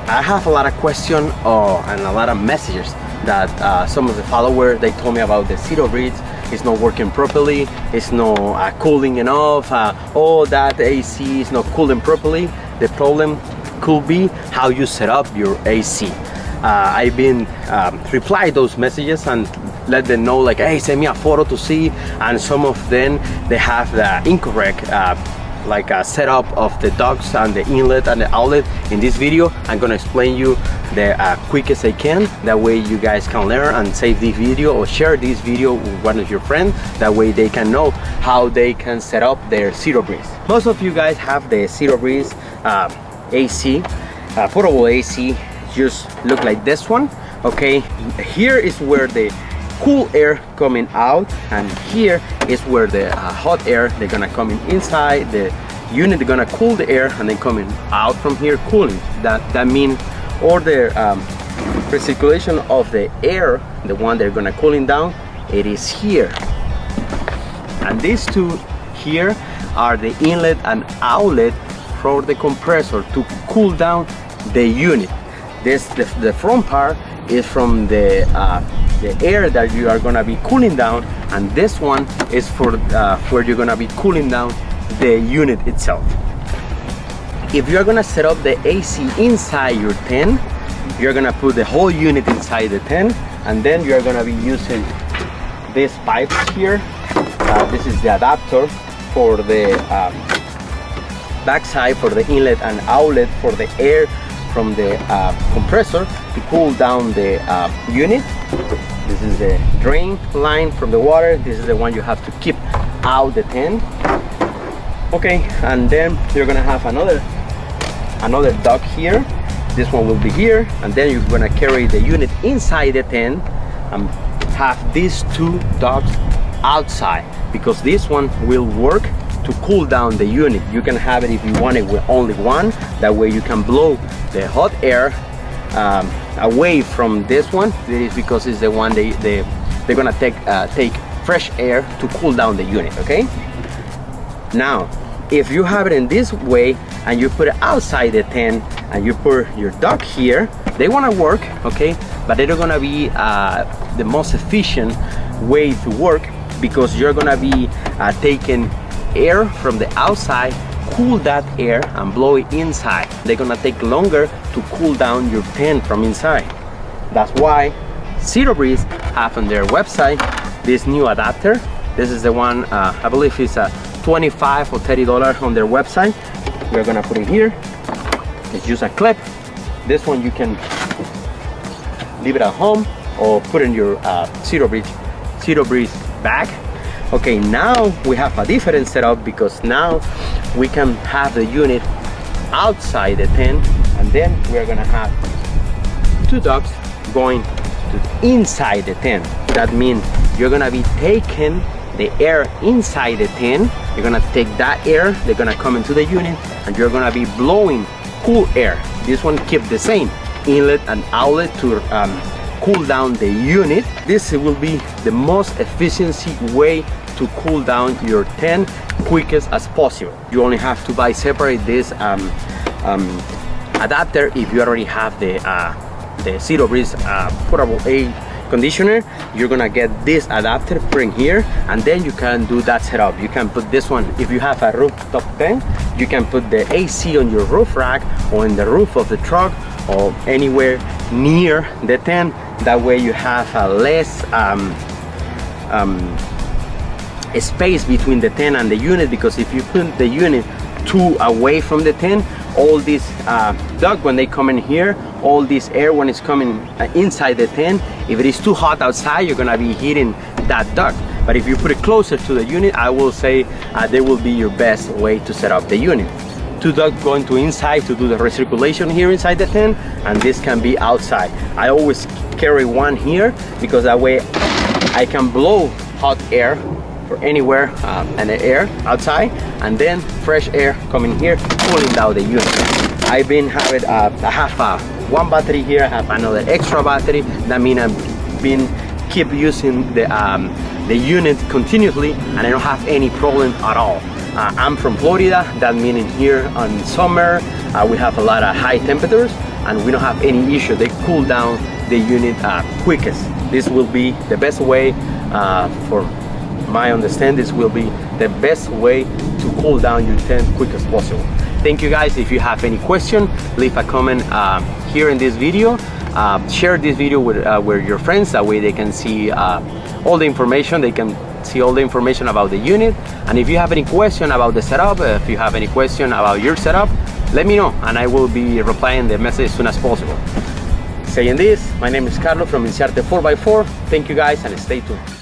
I have a lot of questions and a lot of messages that some of the followers, they told me about the Zero Breeze. It's not working properly, it's not cooling enough, that AC is not cooling properly. The problem could be how you set up your AC. I've been reply those messages and let them know, like, hey, send me a photo to see, and some of them, they have the incorrect setup of the ducts and the inlet and the outlet. In this video, I'm gonna explain you the quickest I can. That way you guys can learn and save this video or share this video with one of your friends. That way they can know how they can set up their Zero Breeze. Most of you guys have the Zero Breeze AC, portable AC. Just look like this one. Okay, here is where the cool air coming out, and here is where the hot air, they're gonna come inside the unit. They're gonna cool the air and then coming out from here cooling. That means all the recirculation of the air, the one they're gonna cooling down, it is here. And these two here are the inlet and outlet for the compressor to cool down the unit. The front part is from the air that you are gonna be cooling down, and this one is for where you're gonna be cooling down the unit itself. If you're gonna set up the AC inside your tent, you're gonna put the whole unit inside the tent, and then you're gonna be using this pipe here. This is the adapter for the backside for the inlet and outlet for the air from the compressor to cool down the unit. This is the drain line from the water. This is the one you have to keep out the tent. Okay, and then you're gonna have another duct here. This one will be here, and then you're gonna carry the unit inside the tent and have these two ducts outside, because this one will work to cool down the unit. You can have it if you want it with only one. That way you can blow the hot air away from this one. This is because it's the one they're gonna take fresh air to cool down the unit. Okay, now if you have it in this way and you put it outside the tent and you put your duct here, they want to work, okay, but they're gonna be the most efficient way to work, because you're gonna be taking air from the outside, cool that air and blow it inside. They're gonna take longer to cool down your tent from inside. That's why Zero Breeze have on their website this new adapter. This is the one, I believe it's $25 or $30 on their website. We're gonna put it here. It's just a clip. This one you can leave it at home or put in your Zero Breeze bag. Okay, now we have a different setup, because now we can have the unit outside the tent, and then we're gonna have two ducts going to inside the tent. That means you're gonna be taking the air inside the tent. You're gonna take that air, they're gonna come into the unit, and you're gonna be blowing cool air. This one keep the same inlet and outlet to cool down the unit. This will be the most efficiency way to cool down your tent quickest as possible. You only have to buy separate this adapter if you already have the Zero Breeze portable air conditioner. You're gonna get this adapter, put in here, and then you can do that setup. You can put this one, if you have a rooftop tent, you can put the AC on your roof rack or in the roof of the truck or anywhere near the tent. That way you have a less space between the tent and the unit, because if you put the unit too away from the tent, all this duct, when they come in here, all this air when it's coming inside the tent, if it is too hot outside, you're gonna be heating that duct. But if you put it closer to the unit, I will say they will be your best way to set up the unit. Two ducts going to inside to do the recirculation here inside the tent, and this can be outside. I always carry one here, because that way I can blow hot air for anywhere and the air outside, and then fresh air coming here cooling down the unit. I've been having I have one battery here, I have another extra battery. That means I've been keep using the unit continuously, and I don't have any problem at all. I'm from Florida. That means here on summer we have a lot of high temperatures, and we don't have any issue. They cool down the unit quickest. This will be the best way, for my understanding, this will be the best way to cool down your tent quick as possible. Thank you guys. If you have any question, leave a comment here in this video. Share this video with your friends, that way they can see all the information. They can see all the information about the unit. And if you have any question about the setup, if you have any question about your setup, let me know and I will be replying the message as soon as possible. Saying this, my name is Carlos from Inciarte 4x4. Thank you guys and stay tuned.